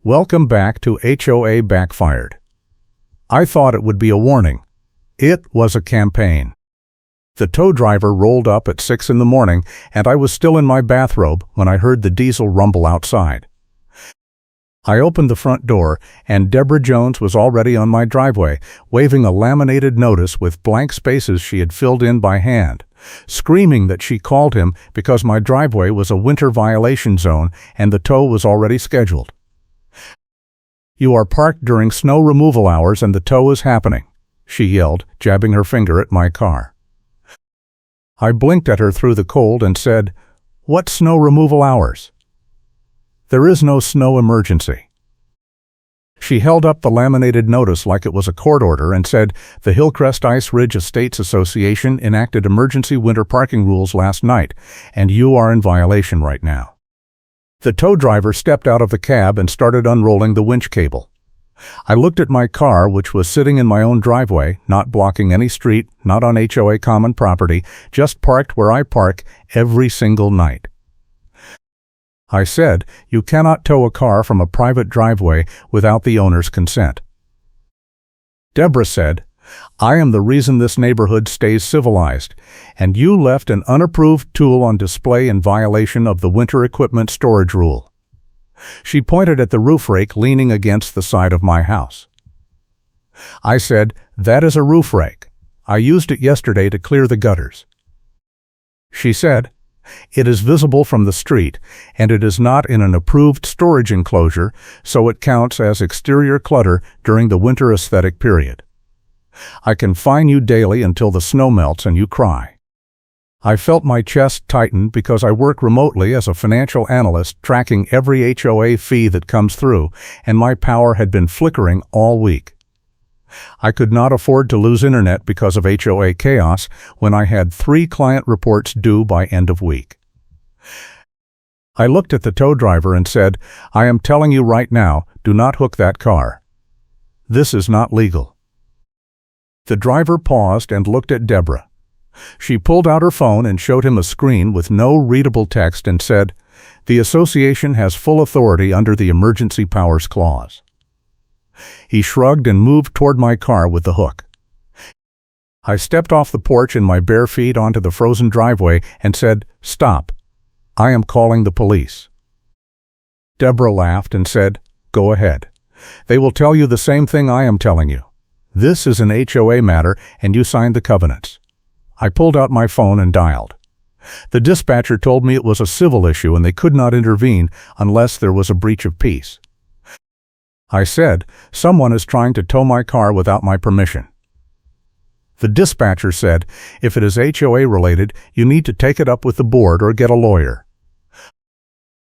Welcome back to HOA Backfired. I thought it would be a warning. It was a campaign. The tow driver rolled up at 6 in the morning, and I was still in my bathrobe when I heard the diesel rumble outside. I opened the front door, and Deborah Jones was already on my driveway, waving a laminated notice with blank spaces she had filled in by hand, screaming that she called him because my driveway was a winter violation zone and the tow was already scheduled. "You are parked during snow removal hours and the tow is happening," she yelled, jabbing her finger at my car. I blinked at her through the cold and said, "What snow removal hours? There is no snow emergency." She held up the laminated notice like it was a court order and said, "The Hillcrest Ice Ridge Estates Association enacted emergency winter parking rules last night, and you are in violation right now." The tow driver stepped out of the cab and started unrolling the winch cable. I looked at my car, which was sitting in my own driveway, not blocking any street, not on HOA common property, just parked where I park every single night. I said, "You cannot tow a car from a private driveway without the owner's consent." Deborah said, "I am the reason this neighborhood stays civilized, and you left an unapproved tool on display in violation of the winter equipment storage rule." She pointed at the roof rake leaning against the side of my house. I said, "That is a roof rake. I used it yesterday to clear the gutters." She said, "It is visible from the street, and it is not in an approved storage enclosure, so it counts as exterior clutter during the winter aesthetic period. I can fine you daily until the snow melts and you cry." I felt my chest tighten because I work remotely as a financial analyst tracking every HOA fee that comes through, and my power had been flickering all week. I could not afford to lose internet because of HOA chaos when I had 3 client reports due by end of week. I looked at the tow driver and said, "I am telling you right now, do not hook that car. This is not legal." The driver paused and looked at Deborah. She pulled out her phone and showed him a screen with no readable text and said, "The association has full authority under the Emergency Powers Clause." He shrugged and moved toward my car with the hook. I stepped off the porch in my bare feet onto the frozen driveway and said, "Stop. I am calling the police." Deborah laughed and said, "Go ahead. They will tell you the same thing I am telling you. This is an HOA matter and you signed the covenants." I pulled out my phone and dialed. The dispatcher told me it was a civil issue and they could not intervene unless there was a breach of peace. I said, "Someone is trying to tow my car without my permission." The dispatcher said, "If it is HOA related, you need to take it up with the board or get a lawyer."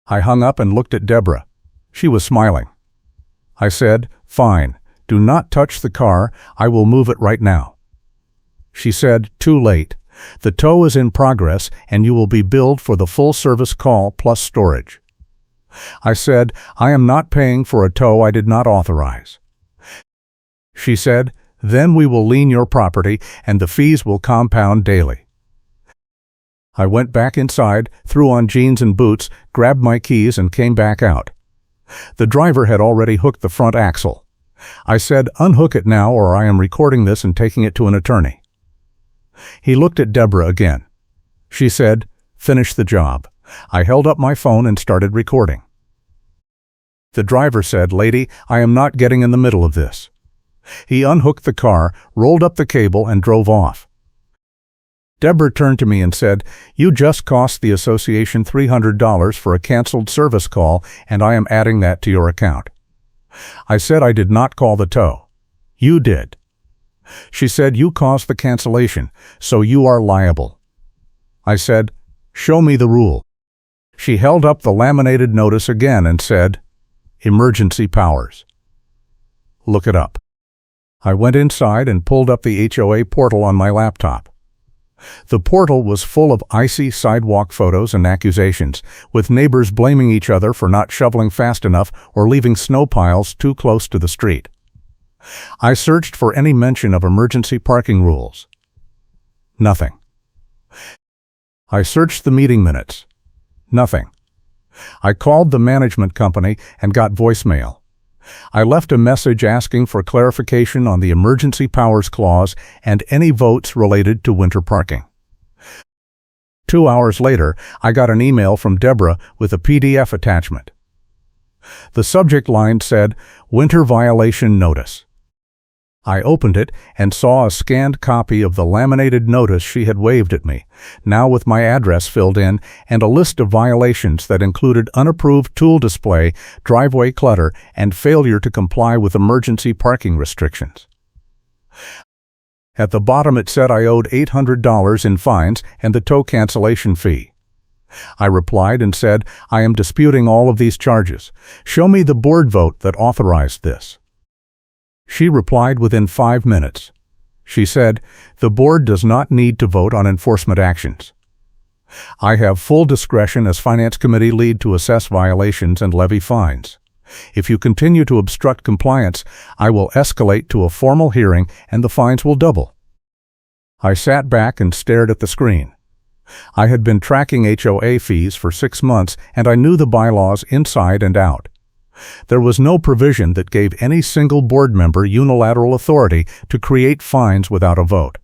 I hung up and looked at Deborah. She was smiling. I said, "Fine. Do not touch the car. I will move it right now." She said, "Too late. The tow is in progress and you will be billed for the full service call plus storage." I said, "I am not paying for a tow I did not authorize." She said, "Then we will lien your property and the fees will compound daily." I went back inside, threw on jeans and boots, grabbed my keys and came back out. The driver had already hooked the front axle. I said, "Unhook it now or I am recording this and taking it to an attorney." He looked at Deborah again. She said, "Finish the job." I held up my phone and started recording. The driver said, "Lady, I am not getting in the middle of this." He unhooked the car, rolled up the cable, and drove off. Deborah turned to me and said, "You just cost the association $300 for a canceled service call, and I am adding that to your account." I said I did not call the tow. "You did." She said, "You caused the cancellation, so you are liable." I said, "Show me the rule." She held up the laminated notice again and said, "Emergency Powers. Look it up." I went inside and pulled up the HOA portal on my laptop. The portal was full of icy sidewalk photos and accusations, with neighbors blaming each other for not shoveling fast enough or leaving snow piles too close to the street. I searched for any mention of emergency parking rules. Nothing. I searched the meeting minutes. Nothing. I called the management company and got voicemail. I left a message asking for clarification on the emergency powers clause and any votes related to winter parking. 2 hours later, I got an email from Deborah with a PDF attachment. The subject line said, "Winter Violation Notice." I opened it and saw a scanned copy of the laminated notice she had waved at me, now with my address filled in, and a list of violations that included unapproved tool display, driveway clutter, and failure to comply with emergency parking restrictions. At the bottom it said I owed $800 in fines and the tow cancellation fee. I replied and said, "I am disputing all of these charges. Show me the board vote that authorized this." She replied within 5 minutes. She said, "The board does not need to vote on enforcement actions. I have full discretion as Finance Committee lead to assess violations and levy fines. If you continue to obstruct compliance, I will escalate to a formal hearing and the fines will double." I sat back and stared at the screen. I had been tracking HOA fees for 6 months and I knew the bylaws inside and out. There was no provision that gave any single board member unilateral authority to create fines without a vote.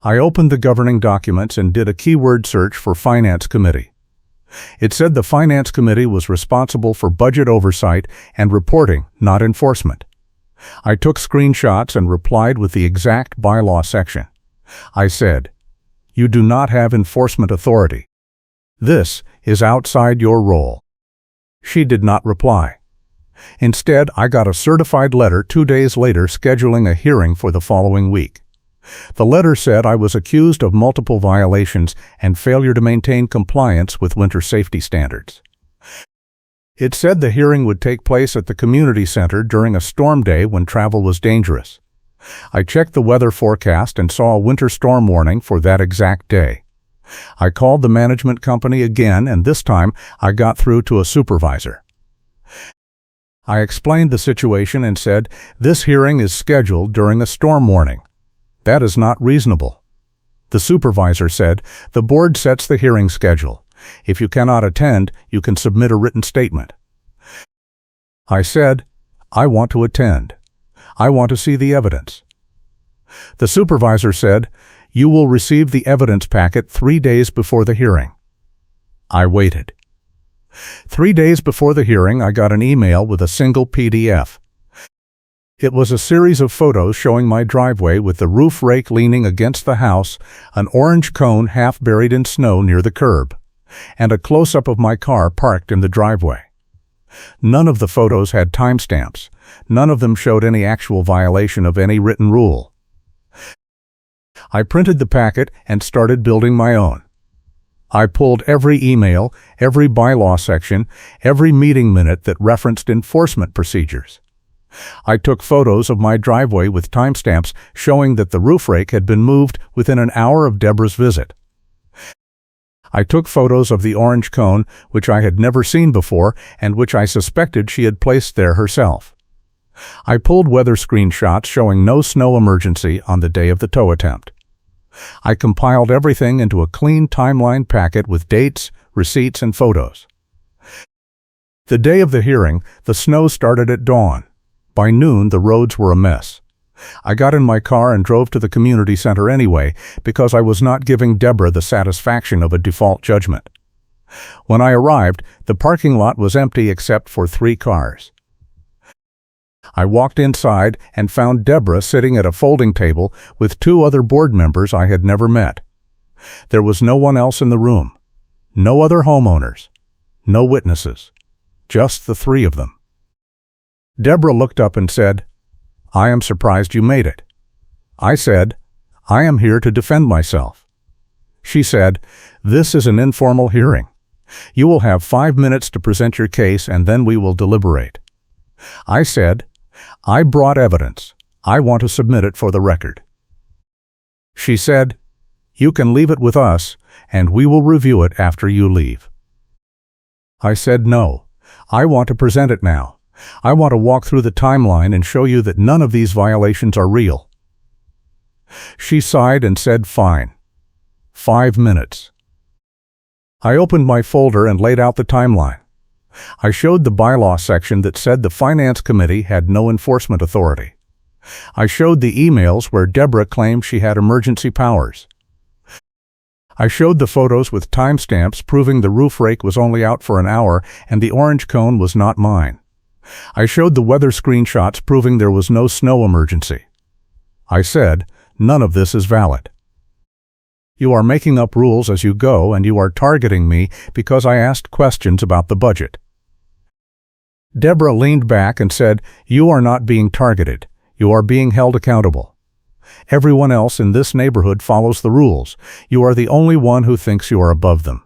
I opened the governing documents and did a keyword search for Finance Committee. It said the Finance Committee was responsible for budget oversight and reporting, not enforcement. I took screenshots and replied with the exact bylaw section. I said, "You do not have enforcement authority. This is outside your role." She did not reply. Instead, I got a certified letter 2 days later scheduling a hearing for the following week. The letter said I was accused of multiple violations and failure to maintain compliance with winter safety standards. It said the hearing would take place at the community center during a storm day when travel was dangerous. I checked the weather forecast and saw a winter storm warning for that exact day. I called the management company again, and this time I got through to a supervisor. I explained the situation and said, "This hearing is scheduled during a storm warning. That is not reasonable." The supervisor said, "The board sets the hearing schedule. If you cannot attend, you can submit a written statement." I said, "I want to attend. I want to see the evidence." The supervisor said, "You will receive the evidence packet 3 days before the hearing." I waited. 3 days before the hearing, I got an email with a single PDF. It was a series of photos showing my driveway with the roof rake leaning against the house, an orange cone half buried in snow near the curb, and a close-up of my car parked in the driveway. None of the photos had timestamps. None of them showed any actual violation of any written rule. I printed the packet and started building my own. I pulled every email, every bylaw section, every meeting minute that referenced enforcement procedures. I took photos of my driveway with timestamps showing that the roof rake had been moved within an hour of Deborah's visit. I took photos of the orange cone, which I had never seen before and which I suspected she had placed there herself. I pulled weather screenshots showing no snow emergency on the day of the tow attempt. I compiled everything into a clean timeline packet with dates, receipts, and photos. The day of the hearing, the snow started at dawn. By noon, the roads were a mess. I got in my car and drove to the community center anyway, because I was not giving Deborah the satisfaction of a default judgment. When I arrived, the parking lot was empty except for 3 cars. I walked inside and found Deborah sitting at a folding table with 2 other board members I had never met. There was no one else in the room. No other homeowners. No witnesses. Just the 3 of them. Deborah looked up and said, "I am surprised you made it." I said, "I am here to defend myself." She said, "This is an informal hearing. You will have 5 minutes to present your case and then we will deliberate." I said, "I brought evidence. I want to submit it for the record." She said, "You can leave it with us and we will review it after you leave." I said, "No. I want to present it now. I want to walk through the timeline and show you that none of these violations are real." She sighed and said, "Fine. 5 minutes." I opened my folder and laid out the timeline. I showed the bylaw section that said the Finance Committee had no enforcement authority. I showed the emails where Deborah claimed she had emergency powers. I showed the photos with timestamps proving the roof rake was only out for an hour and the orange cone was not mine. I showed the weather screenshots proving there was no snow emergency. I said, none of this is valid. You are making up rules as you go and you are targeting me because I asked questions about the budget. Deborah leaned back and said, you are not being targeted. You are being held accountable. Everyone else in this neighborhood follows the rules. You are the only one who thinks you are above them.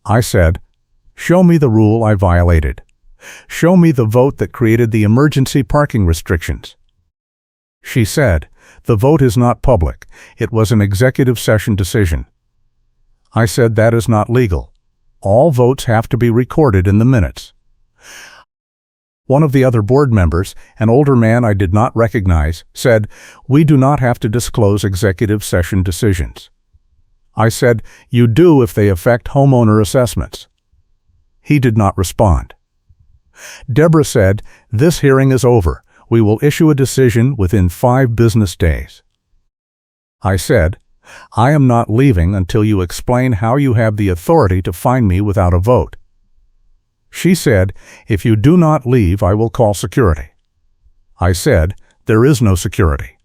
I said, show me the rule I violated. Show me the vote that created the emergency parking restrictions. She said, the vote is not public. It was an executive session decision. I said that is not legal. All votes have to be recorded in the minutes. One of the other board members, an older man I did not recognize, said, we do not have to disclose executive session decisions. I said, you do if they affect homeowner assessments. He did not respond. Deborah said, this hearing is over. We will issue a decision within 5 business days. I said, I am not leaving until you explain how you have the authority to fine me without a vote. She said, if you do not leave, I will call security. I said, there is no security.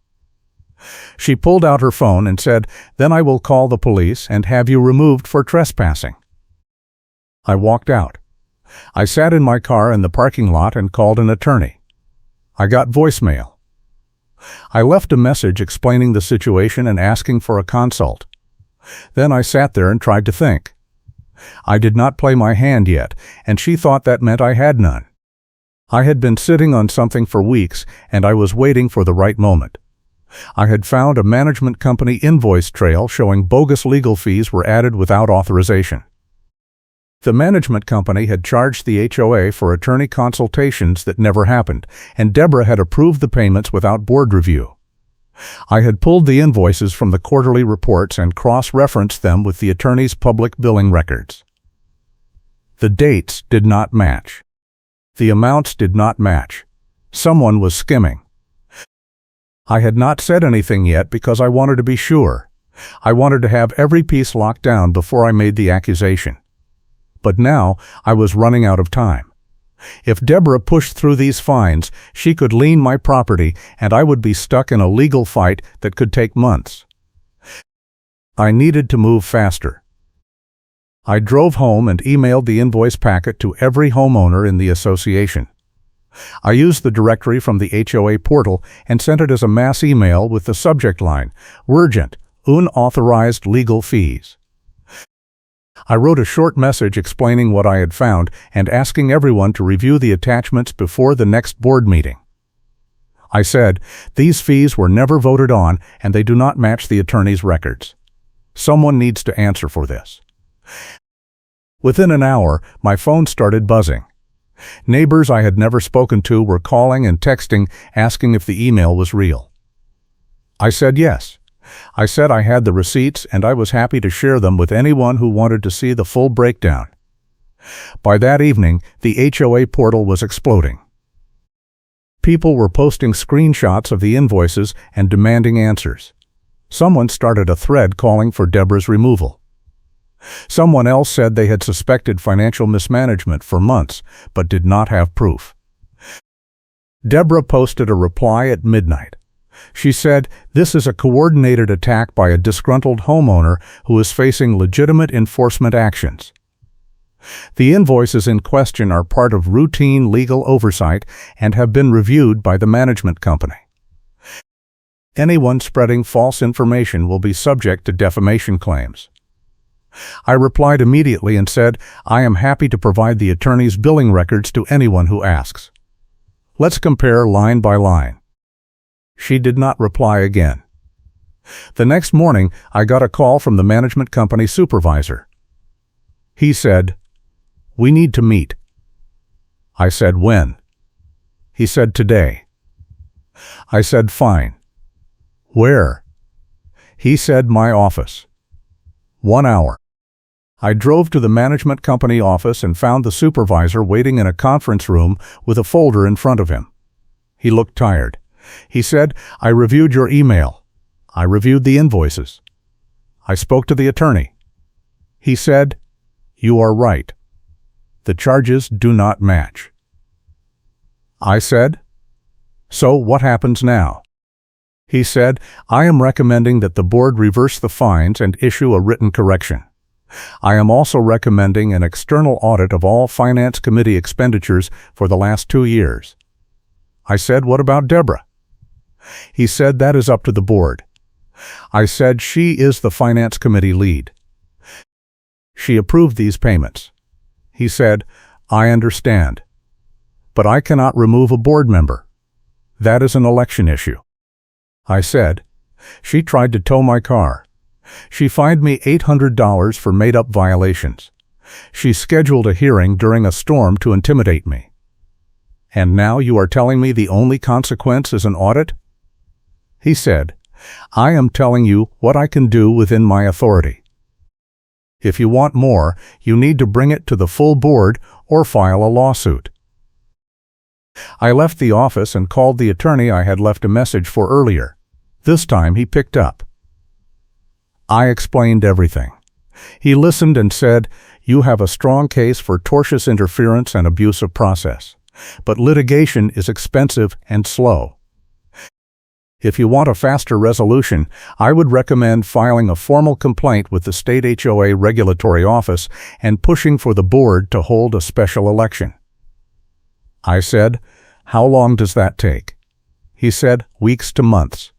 She pulled out her phone and said, then I will call the police and have you removed for trespassing. I walked out. I sat in my car in the parking lot and called an attorney. I got voicemail. I left a message explaining the situation and asking for a consult. Then I sat there and tried to think. I did not play my hand yet, and she thought that meant I had none. I had been sitting on something for weeks, and I was waiting for the right moment. I had found a management company invoice trail showing bogus legal fees were added without authorization. The management company had charged the HOA for attorney consultations that never happened, and Deborah had approved the payments without board review. I had pulled the invoices from the quarterly reports and cross-referenced them with the attorney's public billing records. The dates did not match. The amounts did not match. Someone was skimming. I had not said anything yet because I wanted to be sure. I wanted to have every piece locked down before I made the accusation. But now I was running out of time. If Deborah pushed through these fines, she could lien my property and I would be stuck in a legal fight that could take months. I needed to move faster. I drove home and emailed the invoice packet to every homeowner in the association. I used the directory from the HOA portal and sent it as a mass email with the subject line, Urgent, Unauthorized Legal Fees. I wrote a short message explaining what I had found and asking everyone to review the attachments before the next board meeting. I said, these fees were never voted on and they do not match the attorney's records. Someone needs to answer for this. Within an hour, my phone started buzzing. Neighbors I had never spoken to were calling and texting, asking if the email was real. I said yes. I said I had the receipts and I was happy to share them with anyone who wanted to see the full breakdown. By that evening, the HOA portal was exploding. People were posting screenshots of the invoices and demanding answers. Someone started a thread calling for Deborah's removal. Someone else said they had suspected financial mismanagement for months, but did not have proof. Deborah posted a reply at midnight. She said, this is a coordinated attack by a disgruntled homeowner who is facing legitimate enforcement actions. The invoices in question are part of routine legal oversight and have been reviewed by the management company. Anyone spreading false information will be subject to defamation claims. I replied immediately and said, I am happy to provide the attorney's billing records to anyone who asks. Let's compare line by line. She did not reply again. The next morning, I got a call from the management company supervisor. He said, we need to meet. I said, when? He said, today. I said, fine. Where? He said, my office. 1 hour. I drove to the management company office and found the supervisor waiting in a conference room with a folder in front of him. He looked tired. He said, "I reviewed your email. I reviewed the invoices. I spoke to the attorney." He said, "You are right. The charges do not match." I said, "So what happens now?" He said, "I am recommending that the board reverse the fines and issue a written correction. I am also recommending an external audit of all Finance Committee expenditures for the last 2 years." I said, "What about Deborah?" He said, "That is up to the board." I said, "She is the Finance Committee lead. She approved these payments." He said, "I understand. But I cannot remove a board member. That is an election issue." I said, "She tried to tow my car. She fined me $800 for made-up violations. She scheduled a hearing during a storm to intimidate me. And now you are telling me the only consequence is an audit?" He said, "I am telling you what I can do within my authority. If you want more, you need to bring it to the full board or file a lawsuit." I left the office and called the attorney I had left a message for earlier. This time he picked up. I explained everything. He listened and said, "You have a strong case for tortious interference and abuse of process, but litigation is expensive and slow. If you want a faster resolution, I would recommend filing a formal complaint with the state HOA regulatory office and pushing for the board to hold a special election." I said, "How long does that take?" He said, "Weeks to months."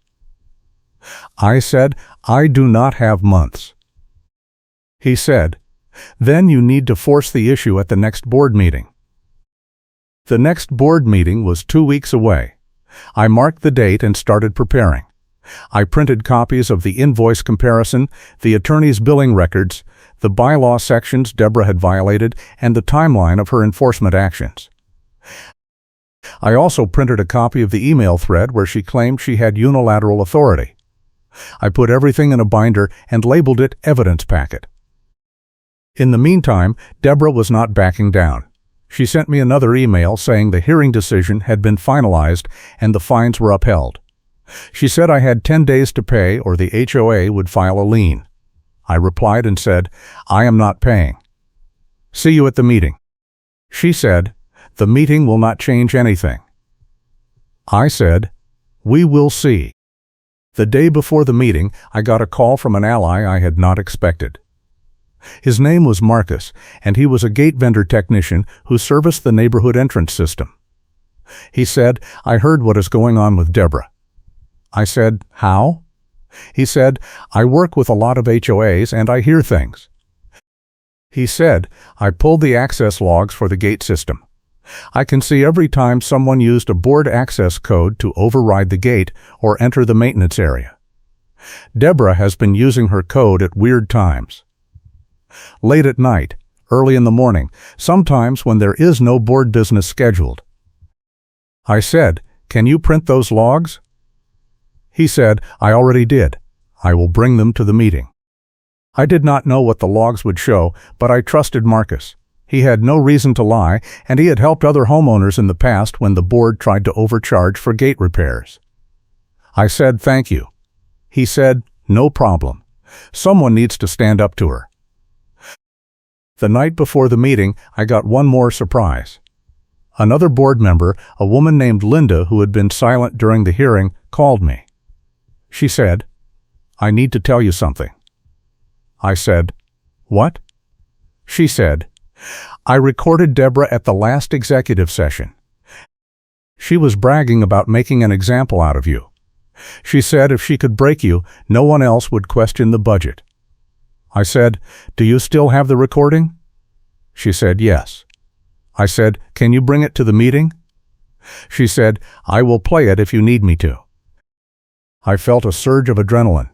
I said, "I do not have months." He said, "Then you need to force the issue at the next board meeting." The next board meeting was 2 weeks away. I marked the date and started preparing. I printed copies of the invoice comparison, the attorney's billing records, the bylaw sections Deborah had violated, and the timeline of her enforcement actions. I also printed a copy of the email thread where she claimed she had unilateral authority. I put everything in a binder and labeled it Evidence Packet. In the meantime, Deborah was not backing down. She sent me another email saying the hearing decision had been finalized and the fines were upheld. She said I had 10 days to pay or the HOA would file a lien. I replied and said, "I am not paying. See you at the meeting." She said, "The meeting will not change anything." I said, "We will see." The day before the meeting, I got a call from an ally I had not expected. His name was Marcus, and he was a gate vendor technician who serviced the neighborhood entrance system. He said, "I heard what is going on with Deborah." I said, "How?" He said, "I work with a lot of HOAs and I hear things." He said, "I pulled the access logs for the gate system. I can see every time someone used a board access code to override the gate or enter the maintenance area. Deborah has been using her code at weird times. Late at night, early in the morning, sometimes when there is no board business scheduled." I said, "Can you print those logs?" He said, "I already did. I will bring them to the meeting." I did not know what the logs would show, but I trusted Marcus. He had no reason to lie, and he had helped other homeowners in the past when the board tried to overcharge for gate repairs. I said, "Thank you." He said, "No problem. Someone needs to stand up to her." The night before the meeting, I got one more surprise. Another board member, a woman named Linda who had been silent during the hearing, called me. She said, "I need to tell you something." I said, "What?" She said, "I recorded Deborah at the last executive session. She was bragging about making an example out of you. She said if she could break you, no one else would question the budget." I said, "Do you still have the recording?" She said, "Yes." I said, "Can you bring it to the meeting?" She said, "I will play it if you need me to." I felt a surge of adrenaline.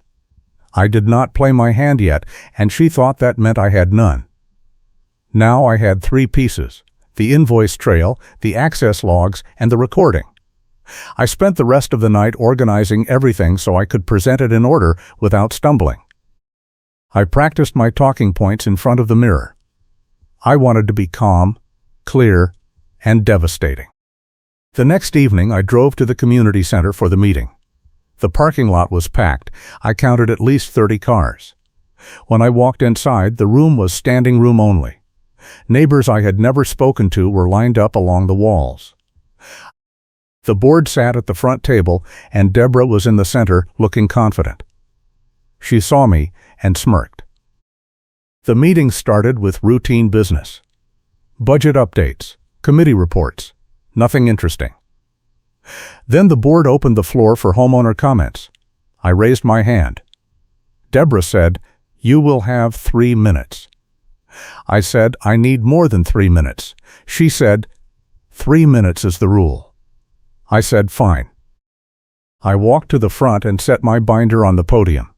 I did not play my hand yet, and she thought that meant I had none. Now I had 3 pieces: the invoice trail, the access logs, and the recording. I spent the rest of the night organizing everything so I could present it in order without stumbling. I practiced my talking points in front of the mirror. I wanted to be calm, clear, and devastating. The next evening, I drove to the community center for the meeting. The parking lot was packed. I counted at least 30 cars. When I walked inside, the room was standing room only. Neighbors I had never spoken to were lined up along the walls. The board sat at the front table, and Deborah was in the center, looking confident. She saw me and smirked. The meeting started with routine business. Budget updates, committee reports, nothing interesting. Then the board opened the floor for homeowner comments. I raised my hand. Deborah said, "You will have 3 minutes." I said, "I need more than 3 minutes." She said, "3 minutes is the rule." I said, "Fine." I walked to the front and set my binder on the podium.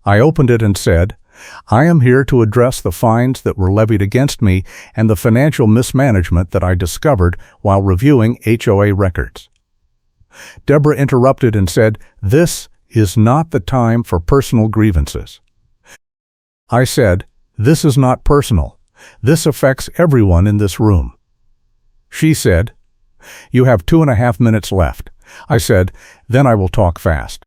I opened it and said, "I am here to address the fines that were levied against me and the financial mismanagement that I discovered while reviewing HOA records." Deborah interrupted and said, "This is not the time for personal grievances." I said, "This is not personal. This affects everyone in this room." She said, "You have 2.5 minutes left." I said, "Then I will talk fast."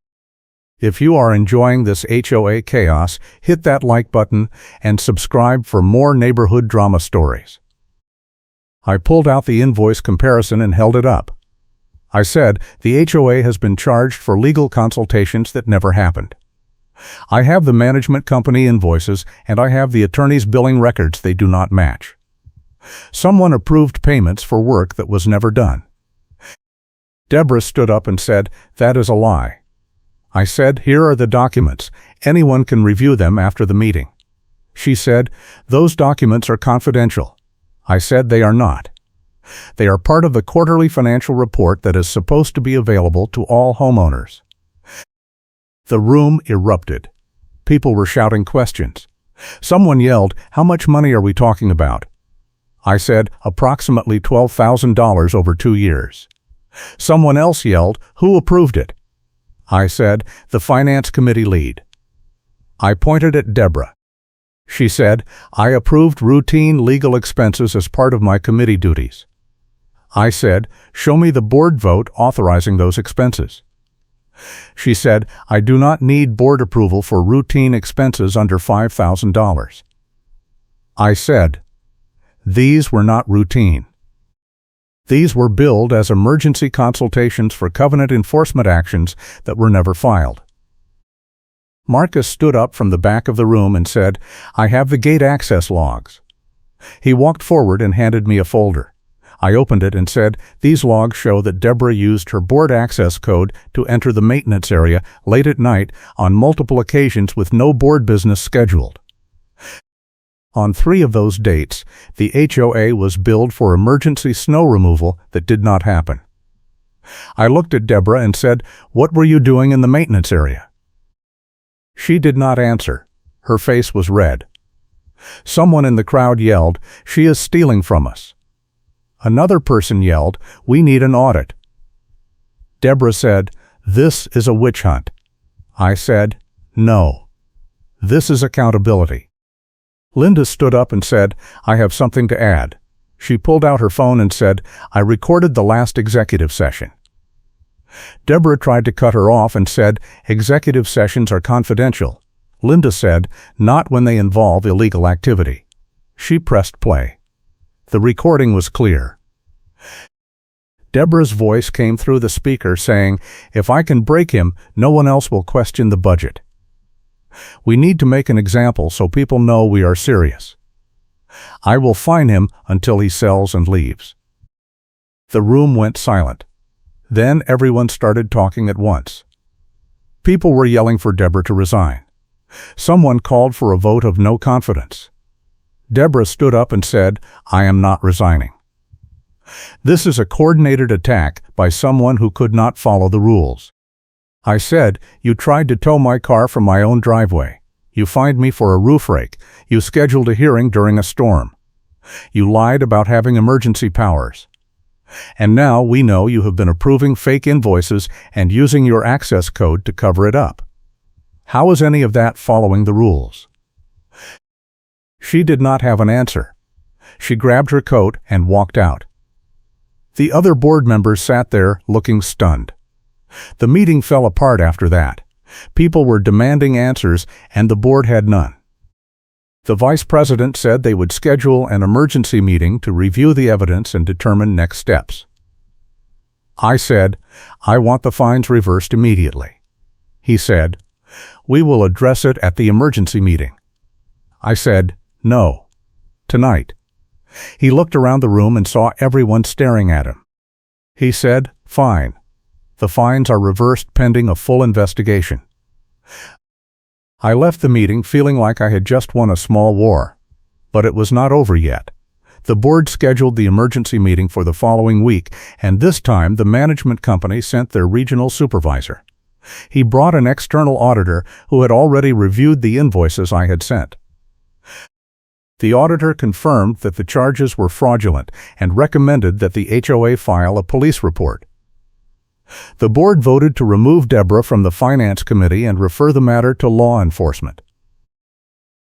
If you are enjoying this HOA chaos, hit that like button and subscribe for more neighborhood drama stories. I pulled out the invoice comparison and held it up. I said, "The HOA has been charged for legal consultations that never happened. I have the management company invoices and I have the attorney's billing records. They do not match. Someone approved payments for work that was never done." Deborah stood up and said, "That is a lie." I said, "Here are the documents. Anyone can review them after the meeting." She said, "Those documents are confidential." I said, "They are not. They are part of the quarterly financial report that is supposed to be available to all homeowners." The room erupted. People were shouting questions. Someone yelled, "How much money are we talking about?" I said, "Approximately $12,000 over 2 years. Someone else yelled, "Who approved it?" I said, "The finance committee lead." I pointed at Deborah. She said, "I approved routine legal expenses as part of my committee duties." I said, "Show me the board vote authorizing those expenses." She said, "I do not need board approval for routine expenses under $5,000. I said, "These were not routine. These were billed as emergency consultations for covenant enforcement actions that were never filed." Marcus stood up from the back of the room and said, "I have the gate access logs." He walked forward and handed me a folder. I opened it and said, "These logs show that Deborah used her board access code to enter the maintenance area late at night on multiple occasions with no board business scheduled. On 3 of those dates, the HOA was billed for emergency snow removal that did not happen." I looked at Deborah and said, "What were you doing in the maintenance area?" She did not answer. Her face was red. Someone in the crowd yelled, "She is stealing from us." Another person yelled, "We need an audit." Deborah said, "This is a witch hunt." I said, "No. This is accountability." Linda stood up and said, "I have something to add." She pulled out her phone and said, "I recorded the last executive session." Deborah tried to cut her off and said, "Executive sessions are confidential." Linda said, "Not when they involve illegal activity." She pressed play. The recording was clear. Deborah's voice came through the speaker saying, "If I can break him, no one else will question the budget. We need to make an example so people know we are serious. I will fine him until he sells and leaves." The room went silent. Then everyone started talking at once. People were yelling for Deborah to resign. Someone called for a vote of no confidence. Deborah stood up and said, "I am not resigning. This is a coordinated attack by someone who could not follow the rules." I said, "You tried to tow my car from my own driveway. You fined me for a roof rake. You scheduled a hearing during a storm. You lied about having emergency powers. And now we know you have been approving fake invoices and using your access code to cover it up. How is any of that following the rules?" She did not have an answer. She grabbed her coat and walked out. The other board members sat there looking stunned. The meeting fell apart after that. People were demanding answers, and the board had none. The vice president said they would schedule an emergency meeting to review the evidence and determine next steps. I said, I want the fines reversed immediately. He said, we will address it at the emergency meeting. I said, no, tonight. He looked around the room and saw everyone staring at him. He said, fine. The fines are reversed pending a full investigation. I left the meeting feeling like I had just won a small war. But it was not over yet. The board scheduled the emergency meeting for the following week, and this time the management company sent their regional supervisor. He brought an external auditor who had already reviewed the invoices I had sent. The auditor confirmed that the charges were fraudulent and recommended that the HOA file a police report. The board voted to remove Deborah from the finance committee and refer the matter to law enforcement.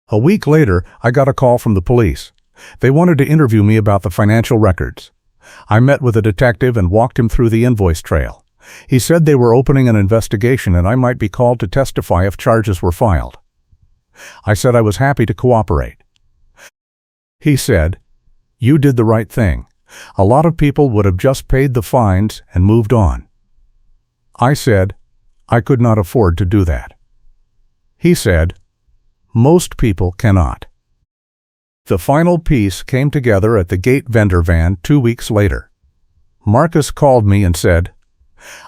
A week later, I got a call from the police. They wanted to interview me about the financial records. I met with a detective and walked him through the invoice trail. He said they were opening an investigation and I might be called to testify if charges were filed. I said I was happy to cooperate. He said, you did the right thing. A lot of people would have just paid the fines and moved on. I said, I could not afford to do that. He said, most people cannot. The final piece came together at the gate vendor van 2 weeks later. Marcus called me and said,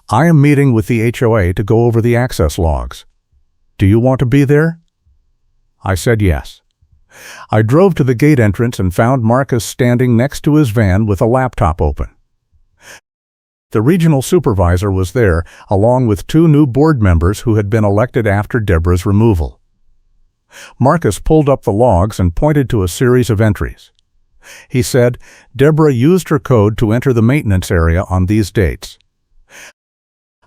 I am meeting with the HOA to go over the access logs. Do you want to be there? I said yes. I drove to the gate entrance and found Marcus standing next to his van with a laptop open. The regional supervisor was there, along with 2 new board members who had been elected after Deborah's removal. Marcus pulled up the logs and pointed to a series of entries. He said, Deborah used her code to enter the maintenance area on these dates.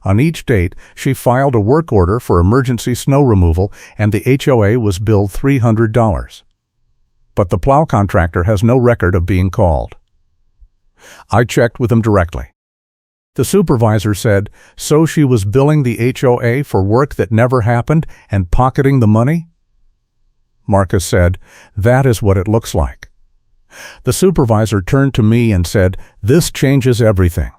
On each date, she filed a work order for emergency snow removal, and the HOA was billed $300. But the plow contractor has no record of being called. I checked with him directly. The supervisor said, so she was billing the HOA for work that never happened and pocketing the money? Marcus said, that is what it looks like. The supervisor turned to me and said, this changes everything.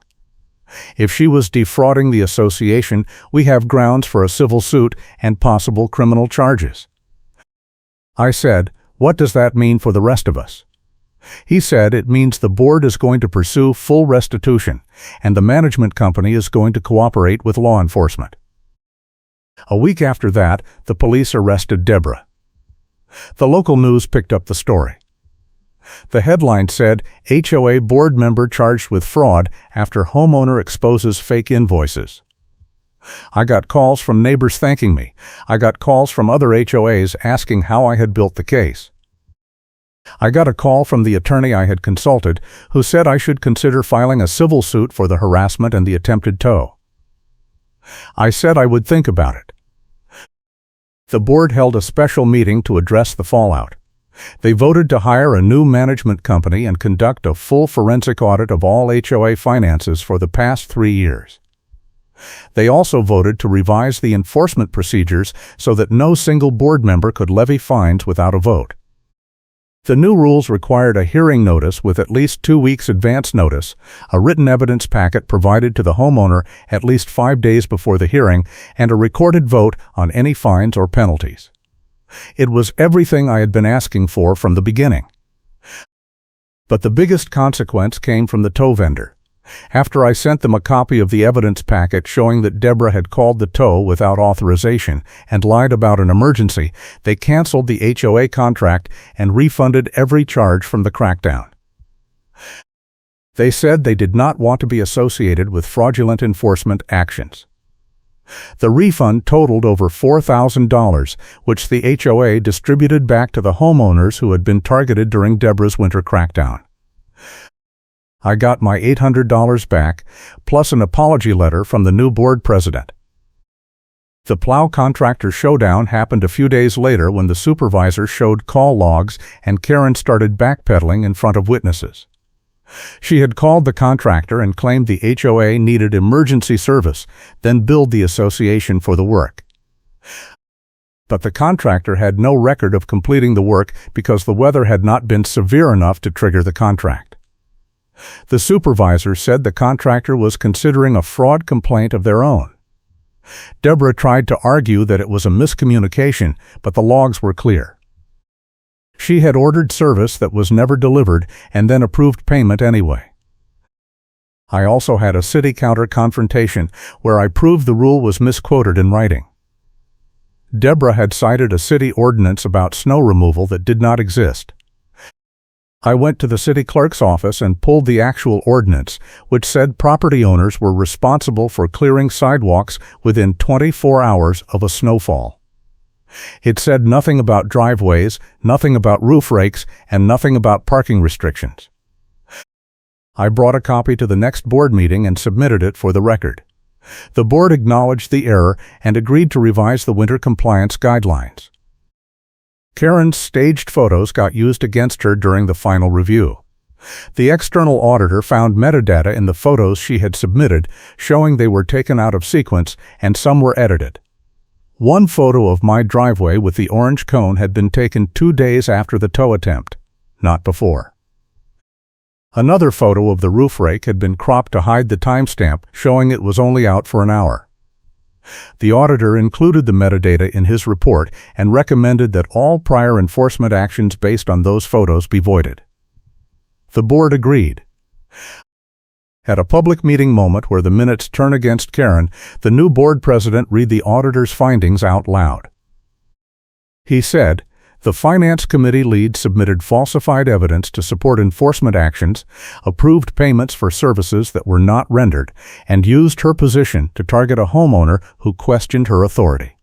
If she was defrauding the association, we have grounds for a civil suit and possible criminal charges. I said, what does that mean for the rest of us? He said it means the board is going to pursue full restitution, and the management company is going to cooperate with law enforcement. A week after that, the police arrested Deborah. The local news picked up the story. The headline said, HOA board member charged with fraud after homeowner exposes fake invoices. I got calls from neighbors thanking me. I got calls from other HOAs asking how I had built the case. I got a call from the attorney I had consulted, who said I should consider filing a civil suit for the harassment and the attempted tow. I said I would think about it. The board held a special meeting to address the fallout. They voted to hire a new management company and conduct a full forensic audit of all HOA finances for the past 3 years. They also voted to revise the enforcement procedures so that no single board member could levy fines without a vote. The new rules required a hearing notice with at least 2 weeks advance notice, a written evidence packet provided to the homeowner at least 5 days before the hearing, and a recorded vote on any fines or penalties. It was everything I had been asking for from the beginning. But the biggest consequence came from the tow vendor. After I sent them a copy of the evidence packet showing that Deborah had called the tow without authorization and lied about an emergency, they canceled the HOA contract and refunded every charge from the crackdown. They said they did not want to be associated with fraudulent enforcement actions. The refund totaled over $4,000, which the HOA distributed back to the homeowners who had been targeted during Deborah's winter crackdown. I got my $800 back, plus an apology letter from the new board president. The plow contractor showdown happened a few days later when the supervisor showed call logs and Karen started backpedaling in front of witnesses. She had called the contractor and claimed the HOA needed emergency service, then billed the association for the work. But the contractor had no record of completing the work because the weather had not been severe enough to trigger the contract. The supervisor said the contractor was considering a fraud complaint of their own. Deborah tried to argue that it was a miscommunication, but the logs were clear. She had ordered service that was never delivered and then approved payment anyway. I also had a city counter confrontation where I proved the rule was misquoted in writing. Deborah had cited a city ordinance about snow removal that did not exist. I went to the city clerk's office and pulled the actual ordinance, which said property owners were responsible for clearing sidewalks within 24 hours of a snowfall. It said nothing about driveways, nothing about roof rakes, and nothing about parking restrictions. I brought a copy to the next board meeting and submitted it for the record. The board acknowledged the error and agreed to revise the winter compliance guidelines. Karen's staged photos got used against her during the final review. The external auditor found metadata in the photos she had submitted, showing they were taken out of sequence and some were edited. One photo of my driveway with the orange cone had been taken 2 days after the tow attempt, not before. Another photo of the roof rake had been cropped to hide the timestamp, showing it was only out for an hour. The auditor included the metadata in his report and recommended that all prior enforcement actions based on those photos be voided. The board agreed. At a public meeting moment where the minutes turn against Karen, the new board president read the auditor's findings out loud. He said, "The Finance Committee lead submitted falsified evidence to support enforcement actions, approved payments for services that were not rendered, and used her position to target a homeowner who questioned her authority.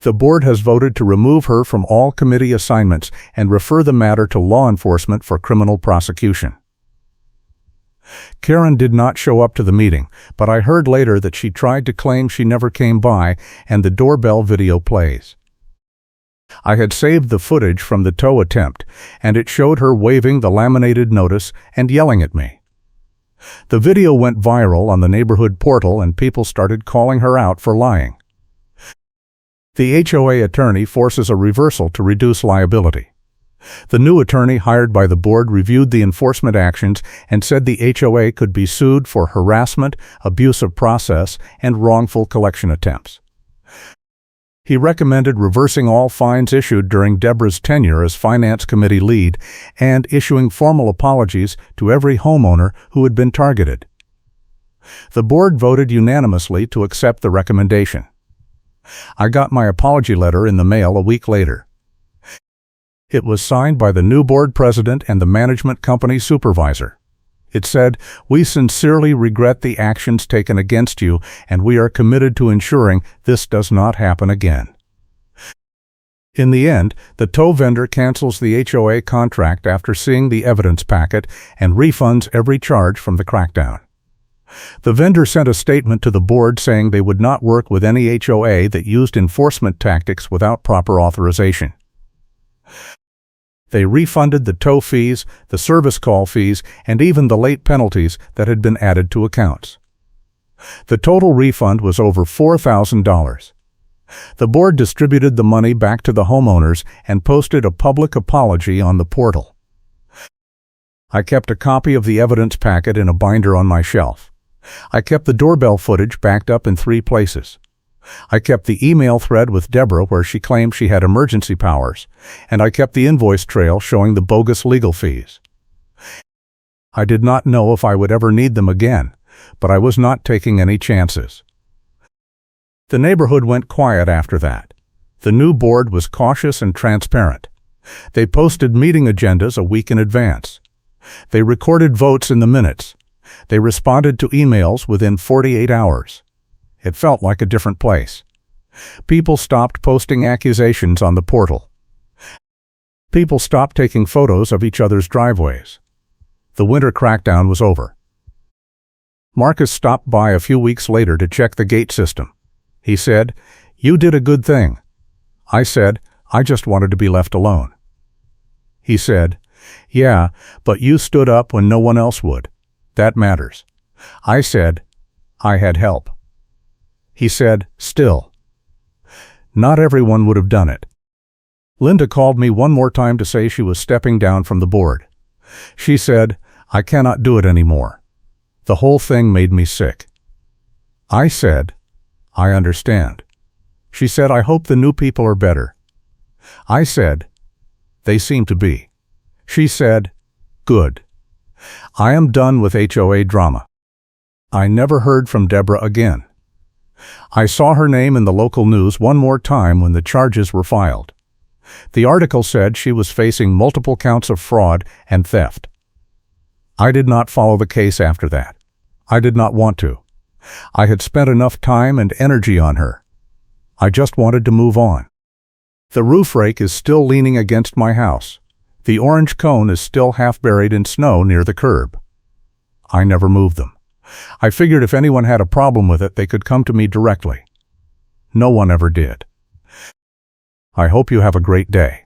The board has voted to remove her from all committee assignments and refer the matter to law enforcement for criminal prosecution." Karen did not show up to the meeting, but I heard later that she tried to claim she never came by, and the doorbell video plays. I had saved the footage from the tow attempt, and it showed her waving the laminated notice and yelling at me. The video went viral on the neighborhood portal and people started calling her out for lying. The HOA attorney forces a reversal to reduce liability. The new attorney hired by the board reviewed the enforcement actions and said the HOA could be sued for harassment, abuse of process, and wrongful collection attempts. He recommended reversing all fines issued during Deborah's tenure as Finance Committee lead and issuing formal apologies to every homeowner who had been targeted. The board voted unanimously to accept the recommendation. I got my apology letter in the mail a week later. It was signed by the new board president and the management company supervisor. It said, "We sincerely regret the actions taken against you, and we are committed to ensuring this does not happen again." In the end, the tow vendor cancels the HOA contract after seeing the evidence packet and refunds every charge from the crackdown. The vendor sent a statement to the board saying they would not work with any HOA that used enforcement tactics without proper authorization. They refunded the tow fees, the service call fees, and even the late penalties that had been added to accounts. The total refund was over $4,000. The board distributed the money back to the homeowners and posted a public apology on the portal. I kept a copy of the evidence packet in a binder on my shelf. I kept the doorbell footage backed up in 3 places. I kept the email thread with Deborah where she claimed she had emergency powers, and I kept the invoice trail showing the bogus legal fees. I did not know if I would ever need them again, but I was not taking any chances. The neighborhood went quiet after that. The new board was cautious and transparent. They posted meeting agendas a week in advance. They recorded votes in the minutes. They responded to emails within 48 hours. It felt like a different place. People stopped posting accusations on the portal. People stopped taking photos of each other's driveways. The winter crackdown was over. Marcus stopped by a few weeks later to check the gate system. He said, "You did a good thing." I said, "I just wanted to be left alone." He said, "Yeah, but you stood up when no one else would. That matters." I said, "I had help." He said, "Still, not everyone would have done it." Linda called me one more time to say she was stepping down from the board. She said, "I cannot do it anymore." The whole thing made me sick. I said, "I understand." She said, "I hope the new people are better." I said, "They seem to be." She said, "Good. I am done with HOA drama." I never heard from Deborah again. I saw her name in the local news one more time when the charges were filed. The article said she was facing multiple counts of fraud and theft. I did not follow the case after that. I did not want to. I had spent enough time and energy on her. I just wanted to move on. The roof rake is still leaning against my house. The orange cone is still half buried in snow near the curb. I never moved them. I figured if anyone had a problem with it, they could come to me directly. No one ever did. I hope you have a great day.